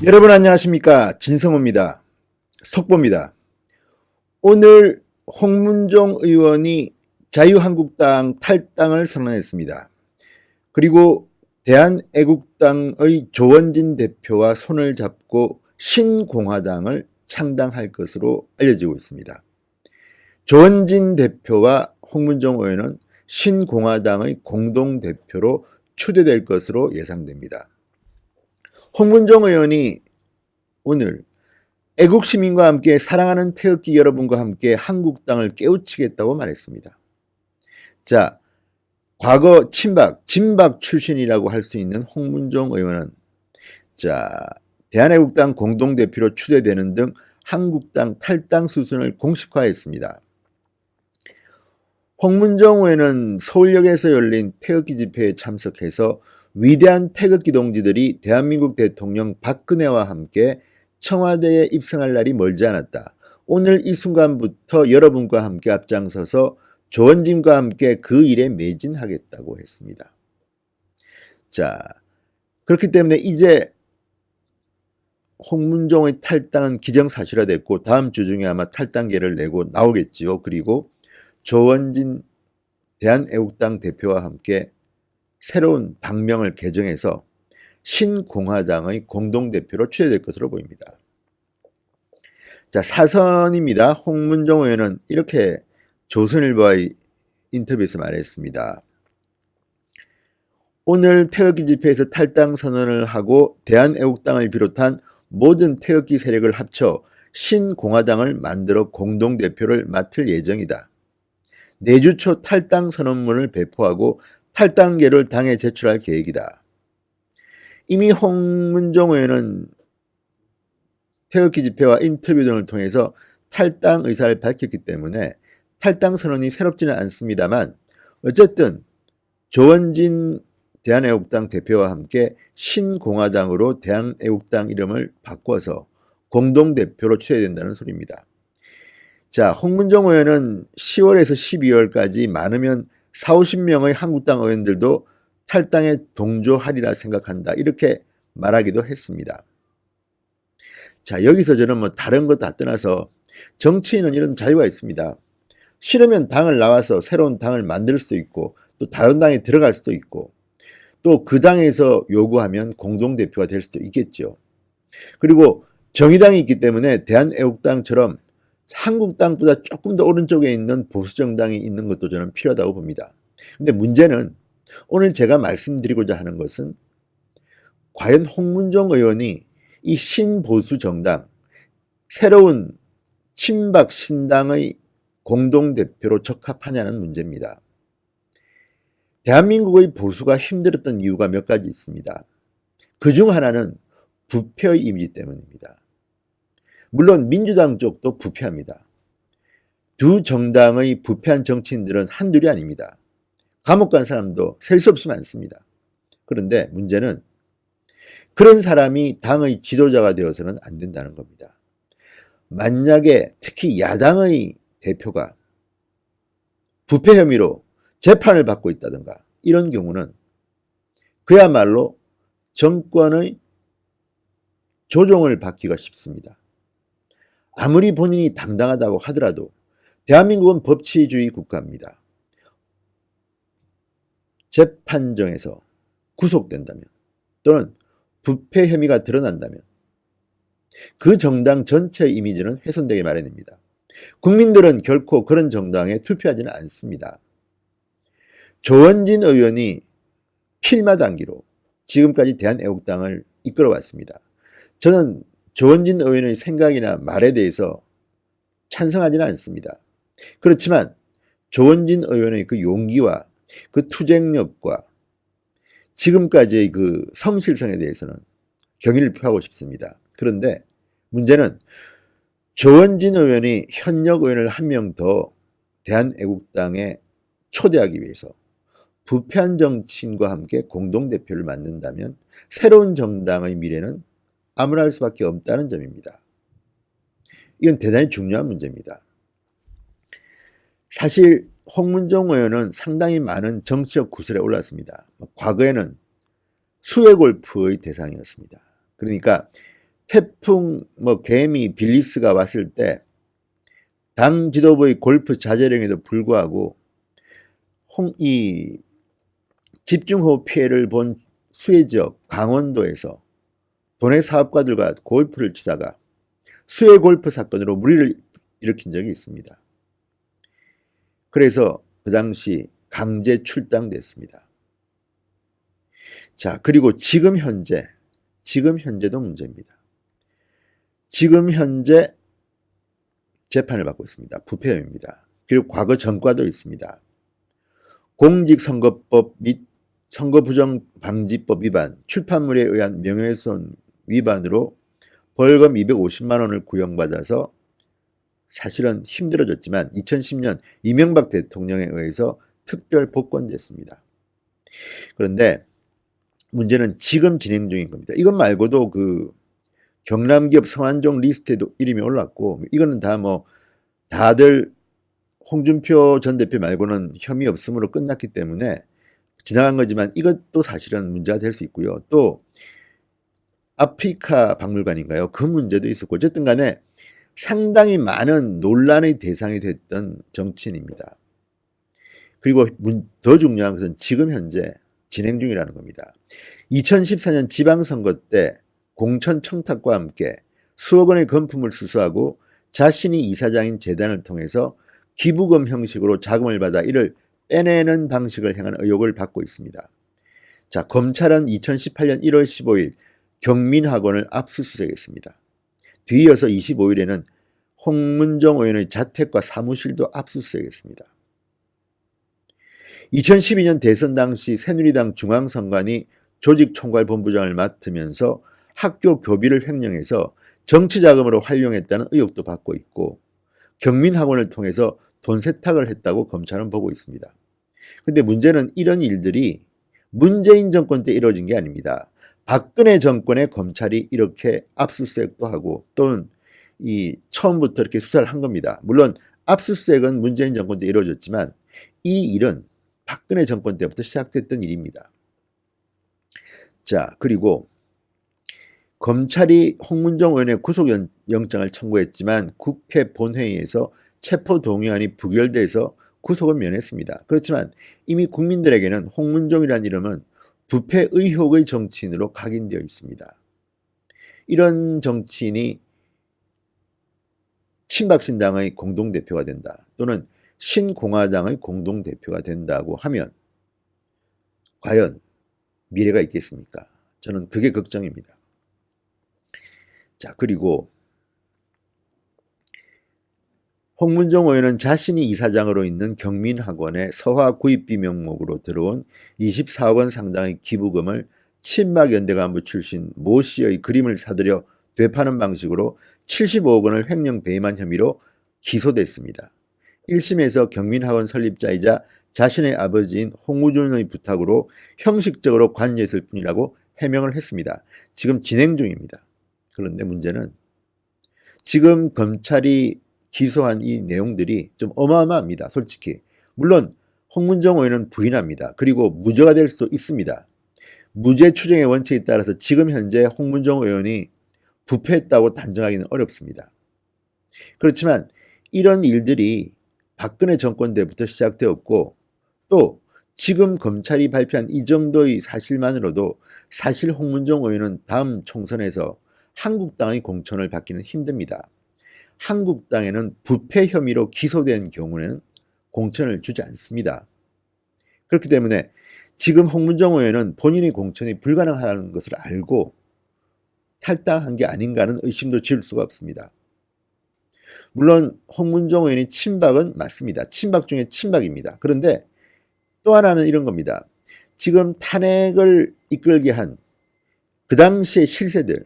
여러분 안녕하십니까? 진성호입니다. 속보입니다. 오늘 홍문종 의원이 자유한국당 탈당을 선언했습니다. 그리고 대한애국당의 조원진 대표와 손을 잡고 신공화당을 창당할 것으로 알려지고 있습니다. 조원진 대표와 홍문종 의원은 신공화당의 공동대표로 추대될 것으로 예상됩니다. 홍문종 의원이 오늘 애국시민과 함께 사랑하는 태극기 여러분과 함께 한국당을 깨우치겠다고 말했습니다. 자, 과거 진박 출신이라고 할 수 있는 홍문종 의원은 대한애국당 공동대표로 추대되는 등 한국당 탈당 수순을 공식화했습니다. 홍문종 의원은 서울역에서 열린 태극기 집회에 참석해서 위대한 태극기 동지들이 대한민국 대통령 박근혜와 함께 청와대에 입성할 날이 멀지 않았다. 오늘 이 순간부터 여러분과 함께 앞장서서 조원진과 함께 그 일에 매진하겠다고 했습니다. 자, 그렇기 때문에 이제 홍문종의 탈당은 기정사실화됐고 다음 주 중에 아마 탈당계를 내고 나오겠지요. 그리고 조원진 대한애국당 대표와 함께 새로운 당명을 개정해서 신공화당의 공동대표로 추대될 것으로 보입니다. 자, 사선입니다. 홍문종 의원은 이렇게 조선일보와의 인터뷰에서 말했습니다. 오늘 태극기 집회에서 탈당 선언을 하고 대한애국당을 비롯한 모든 태극기 세력을 합쳐 신공화당을 만들어 공동대표를 맡을 예정이다. 내주 초 탈당 선언문을 배포하고 탈당계를 당에 제출할 계획이다. 이미 홍문종 의원은 태극기 집회와 인터뷰 등을 통해서 탈당 의사를 밝혔기 때문에 탈당 선언이 새롭지는 않습니다만 어쨌든 조원진 대한애국당 대표와 함께 신공화당으로 대한애국당 이름을 바꿔서 공동대표로 추대된다는 소리입니다. 자, 홍문종 의원은 10월에서 12월까지 많으면 40~50명의 한국당 의원들도 탈당에 동조하리라 생각한다. 이렇게 말하기도 했습니다. 자, 여기서 저는 다른 거 다 떠나서 정치인은 이런 자유가 있습니다. 싫으면 당을 나와서 새로운 당을 만들 수도 있고 또 다른 당에 들어갈 수도 있고 또 그 당에서 요구하면 공동대표가 될 수도 있겠죠. 그리고 정의당이 있기 때문에 대한애국당처럼 한국당보다 조금 더 오른쪽에 있는 보수정당이 있는 것도 저는 필요하다고 봅니다. 근데 문제는 오늘 제가 말씀드리고자 하는 것은 과연 홍문종 의원이 이 신보수정당, 새로운 친박 신당의 공동대표로 적합하냐는 문제입니다. 대한민국의 보수가 힘들었던 이유가 몇 가지 있습니다. 그중 하나는 부패의 이미지 때문입니다. 물론 민주당 쪽도 부패합니다. 두 정당의 부패한 정치인들은 한둘이 아닙니다. 감옥 간 사람도 셀 수 없이 많습니다. 그런데 문제는 그런 사람이 당의 지도자가 되어서는 안 된다는 겁니다. 만약에 특히 야당의 대표가 부패 혐의로 재판을 받고 있다든가 이런 경우는 그야말로 정권의 조종을 받기가 쉽습니다. 아무리 본인이 당당하다고 하더라도 대한민국은 법치주의 국가입니다. 재판정에서 구속된다면 또는 부패 혐의가 드러난다면 그 정당 전체의 이미지는 훼손되기 마련입니다. 국민들은 결코 그런 정당에 투표하지는 않습니다. 조원진 의원이 필마단기로 지금까지 대한애국당을 이끌어왔습니다. 저는 조원진 의원의 생각이나 말에 대해서 찬성하지는 않습니다. 그렇지만 조원진 의원의 그 용기와 그 투쟁력과 지금까지의 그 성실성에 대해서는 경의를 표하고 싶습니다. 그런데 문제는 조원진 의원이 현역 의원을 한 명 더 대한애국당에 초대하기 위해서 부패한 정치인과 함께 공동대표를 만든다면 새로운 정당의 미래는 암울할 수밖에 없다는 점입니다. 이건 대단히 중요한 문제입니다. 사실 홍문종 의원은 상당히 많은 정치적 구설에 올랐습니다. 과거에는 수혜 골프의 대상이었습니다. 그러니까 태풍 개미 빌리스가 왔을 때 당 지도부의 골프 자제령에도 불구하고 이 집중호우 피해를 본 수해 지역 강원도에서 도내 사업가들과 골프를 치다가 수해 골프 사건으로 물의를 일으킨 적이 있습니다. 그래서 그 당시 강제 출당됐습니다. 자, 그리고 지금 현재도 문제입니다. 지금 현재 재판을 받고 있습니다. 부패 혐의입니다. 그리고 과거 전과도 있습니다. 공직선거법 및 선거부정방지법 위반, 출판물에 의한 명예훼손 위반으로 벌금 250만 원을 구형받아서 사실은 힘들어졌지만 2010년 이명박 대통령에 의해서 특별 복권됐습니다. 그런데 문제는 지금 진행 중인 겁니다. 이것 말고도 그 경남기업 성완종 리스트에도 이름이 올랐고, 이거는 다 다들 홍준표 전 대표 말고는 혐의 없음으로 끝났기 때문에 지나간 거지만 이것도 사실은 문제가 될 수 있고요. 또 아프리카 박물관인가요? 그 문제도 있었고, 어쨌든 간에 상당히 많은 논란의 대상이 됐던 정치인입니다. 그리고 더 중요한 것은 지금 현재 진행 중이라는 겁니다. 2014년 지방선거 때 공천 청탁과 함께 수억 원의 금품을 수수하고 자신이 이사장인 재단을 통해서 기부금 형식으로 자금을 받아 이를 빼내는 방식을 행한 의혹을 받고 있습니다. 자, 검찰은 2018년 1월 15일 경민학원을 압수수색했습니다. 뒤이어서 25일에는 홍문종 의원의 자택과 사무실도 압수수색했습니다. 2012년 대선 당시 새누리당 중앙선관위 조직총괄본부장을 맡으면서 학교 교비를 횡령해서 정치자금으로 활용했다는 의혹도 받고 있고, 경민학원을 통해서 돈 세탁을 했다고 검찰은 보고 있습니다. 근데 문제는 이런 일들이 문재인 정권 때 이루어진 게 아닙니다. 박근혜 정권의 검찰이 이렇게 압수수색도 하고 또는 처음부터 이렇게 수사를 한 겁니다. 물론 압수수색은 문재인 정권 때 이루어졌지만 이 일은 박근혜 정권 때부터 시작됐던 일입니다. 자, 그리고 검찰이 홍문종 의원의 구속영장을 청구했지만 국회 본회의에서 체포동의안이 부결돼서 구속은 면했습니다. 그렇지만 이미 국민들에게는 홍문종이라는 이름은 부패 의혹의 정치인으로 각인되어 있습니다. 이런 정치인이 친박신당의 공동대표가 된다 또는 신공화당의 공동대표가 된다고 하면 과연 미래가 있겠습니까? 저는 그게 걱정입니다. 자, 그리고 홍문종 의원은 자신이 이사장으로 있는 경민학원의 서화 구입비 명목으로 들어온 24억 원 상당의 기부금을 친박연대 간부 출신 모 씨의 그림을 사들여 되파는 방식으로 75억 원을 횡령 배임한 혐의로 기소됐습니다. 1심에서 경민학원 설립자이자 자신의 아버지인 홍우준의 부탁으로 형식적으로 관여했을 뿐이라고 해명을 했습니다. 지금 진행 중입니다. 그런데 문제는 지금 검찰이 기소한 이 내용들이 좀 어마어마합니다. 솔직히. 물론 홍문종 의원은 부인합니다. 그리고 무죄가 될 수도 있습니다. 무죄 추정의 원칙에 따라서 지금 현재 홍문종 의원이 부패했다고 단정하기는 어렵습니다. 그렇지만 이런 일들이 박근혜 정권 때부터 시작되었고 또 지금 검찰이 발표한 이 정도의 사실만으로도 사실 홍문종 의원은 다음 총선에서 한국당의 공천을 받기는 힘듭니다. 한국당에는 부패 혐의로 기소된 경우는 공천을 주지 않습니다. 그렇기 때문에 지금 홍문종 의원은 본인의 공천이 불가능하다는 것을 알고 탈당한 게 아닌가 하는 의심도 지을 수가 없습니다. 물론 홍문종 의원이 친박은 맞습니다. 친박 중에 친박입니다. 그런데 또 하나는 이런 겁니다. 지금 탄핵을 이끌게 한 그 당시의 실세들,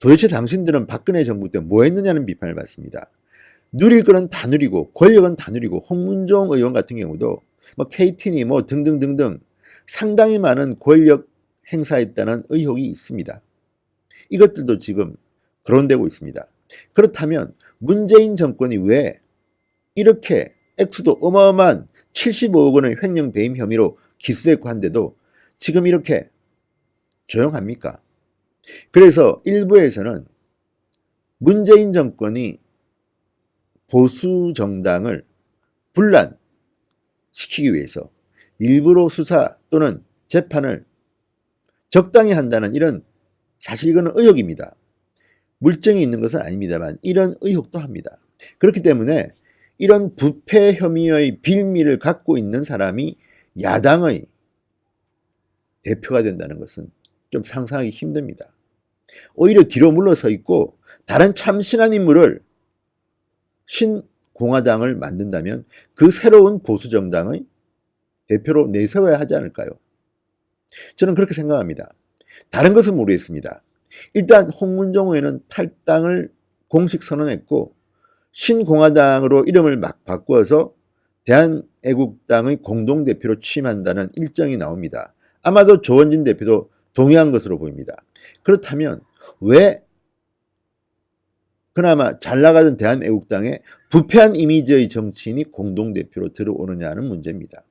도대체 당신들은 박근혜 정부 때 뭐 했느냐는 비판을 받습니다. 누릴 거는 다 누리고 권력은 다 누리고 홍문종 의원 같은 경우도 KT니 등등등등 상당히 많은 권력 행사했다는 의혹이 있습니다. 이것들도 지금 거론되고 있습니다. 그렇다면 문재인 정권이 왜 이렇게 액수도 어마어마한 75억 원의 횡령 배임 혐의로 기소됐고 한데도 지금 이렇게 조용합니까? 그래서 일부에서는 문재인 정권이 보수 정당을 분란시키기 위해서 일부러 수사 또는 재판을 적당히 한다는 이런, 사실 이거는 의혹입니다. 물증이 있는 것은 아닙니다만 이런 의혹도 합니다. 그렇기 때문에 이런 부패 혐의의 빌미를 갖고 있는 사람이 야당의 대표가 된다는 것은 좀 상상하기 힘듭니다. 오히려 뒤로 물러서 있고 다른 참신한 인물을, 신공화당을 만든다면 그 새로운 보수정당의 대표로 내세워야 하지 않을까요? 저는 그렇게 생각합니다. 다른 것은 모르겠습니다. 일단 홍문종 의원은 탈당을 공식 선언했고 신공화당으로 이름을 막 바꾸어서 대한애국당의 공동대표로 취임한다는 일정이 나옵니다. 아마도 조원진 대표도 동의한 것으로 보입니다. 그렇다면 왜 그나마 잘 나가던 대한애국당에 부패한 이미지의 정치인이 공동대표로 들어오느냐는 문제입니다.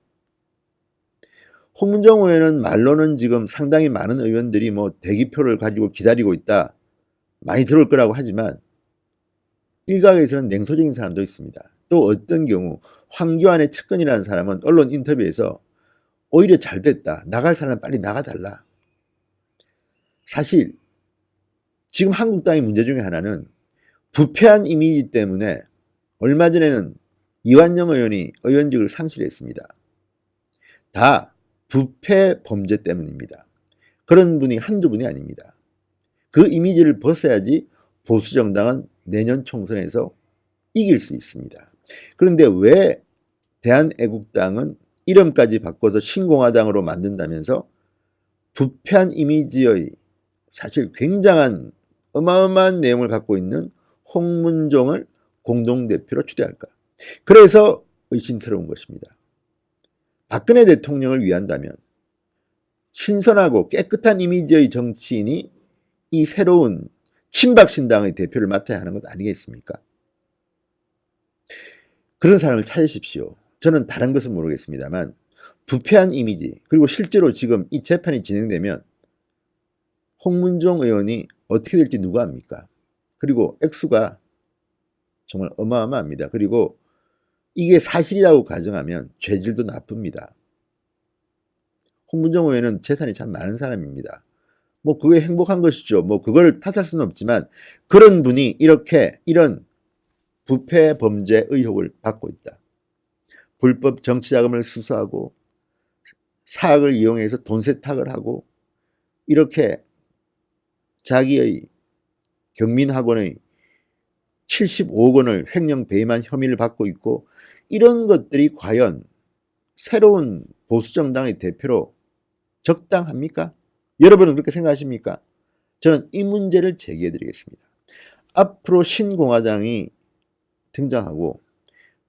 홍문종 의원은 말로는 지금 상당히 많은 의원들이 대기표를 가지고 기다리고 있다, 많이 들어올 거라고 하지만 일각에서는 냉소적인 사람도 있습니다. 또 어떤 경우 황교안의 측근이라는 사람은 언론 인터뷰에서 오히려 잘 됐다, 나갈 사람 빨리 나가달라. 사실 지금 한국당의 문제 중에 하나는 부패한 이미지 때문에 얼마 전에는 이완영 의원이 의원직을 상실했습니다. 다 부패 범죄 때문입니다. 그런 분이 한두 분이 아닙니다. 그 이미지를 벗어야지 보수정당은 내년 총선에서 이길 수 있습니다. 그런데 왜 대한애국당은 이름까지 바꿔서 신공화당으로 만든다면서 부패한 이미지의 사실 굉장한 어마어마한 내용을 갖고 있는 홍문종을 공동대표로 추대할까? 그래서 의심스러운 것입니다. 박근혜 대통령을 위한다면 신선하고 깨끗한 이미지의 정치인이 이 새로운 친박신당의 대표를 맡아야 하는 것 아니겠습니까? 그런 사람을 찾으십시오. 저는 다른 것은 모르겠습니다만 부패한 이미지, 그리고 실제로 지금 이 재판이 진행되면 홍문종 의원이 어떻게 될지 누가 압니까? 그리고 액수가 정말 어마어마합니다. 그리고 이게 사실이라고 가정하면 죄질도 나쁩니다. 홍문종 의원은 재산이 참 많은 사람입니다. 그게 행복한 것이죠. 그걸 탓할 수는 없지만 그런 분이 이런 부패 범죄 의혹을 받고 있다. 불법 정치자금을 수수하고 사학을 이용해서 돈 세탁을 하고 이렇게 자기의 경민학원의 75억 원을 횡령 배임한 혐의를 받고 있고, 이런 것들이 과연 새로운 보수정당의 대표로 적당합니까? 여러분은 그렇게 생각하십니까? 저는 이 문제를 제기해 드리겠습니다. 앞으로 신공화당이 등장하고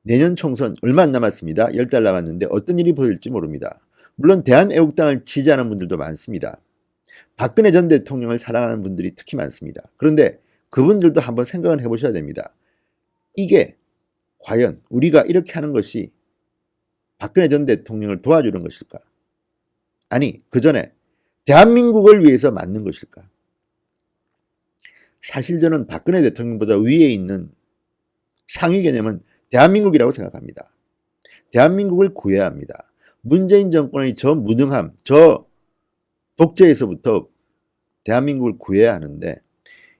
내년 총선 얼마 안 남았습니다. 10달 남았는데 어떤 일이 벌어질지 모릅니다. 물론 대한애국당을 지지하는 분들도 많습니다. 박근혜 전 대통령을 사랑하는 분들이 특히 많습니다. 그런데 그분들도 한번 생각을 해보셔야 됩니다. 이게 과연 우리가 이렇게 하는 것이 박근혜 전 대통령을 도와주는 것일까? 아니, 그 전에 대한민국을 위해서 맞는 것일까? 사실 저는 박근혜 대통령보다 위에 있는 상위 개념은 대한민국이라고 생각합니다. 대한민국을 구해야 합니다. 문재인 정권의 저 무능함, 저 독재에서부터 대한민국을 구해야 하는데,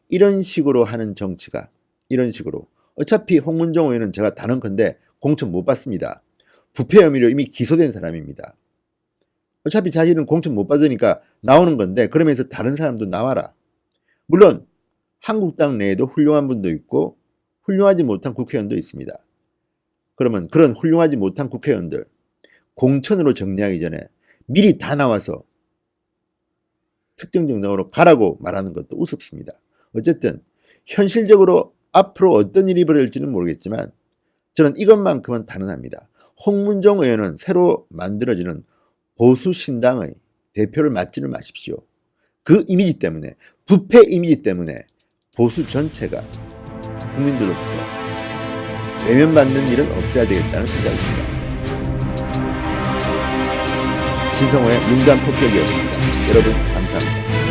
이런 식으로 하는 정치가, 이런 식으로, 어차피 홍문종 의원은 제가 단언컨대 공천 못 받습니다. 부패 혐의로 이미 기소된 사람입니다. 어차피 자신은 공천 못 받으니까 나오는 건데, 그러면서 다른 사람도 나와라. 물론 한국당 내에도 훌륭한 분도 있고 훌륭하지 못한 국회의원도 있습니다. 그러면 그런 훌륭하지 못한 국회의원들 공천으로 정리하기 전에 미리 다 나와서 특정 정당으로 가라고 말하는 것도 우습습니다. 어쨌든 현실적으로 앞으로 어떤 일이 벌어질지는 모르겠지만 저는 이것만큼은 단언합니다. 홍문종 의원은 새로 만들어지는 보수신당의 대표를 맡지는 마십시오. 그 이미지 때문에, 부패 이미지 때문에 보수 전체가 국민들로부터 외면받는 일은 없어야 되겠다는 생각이 듭니다. 진성호의 윤감 폭격이었습니다. 여러분 감사합니다.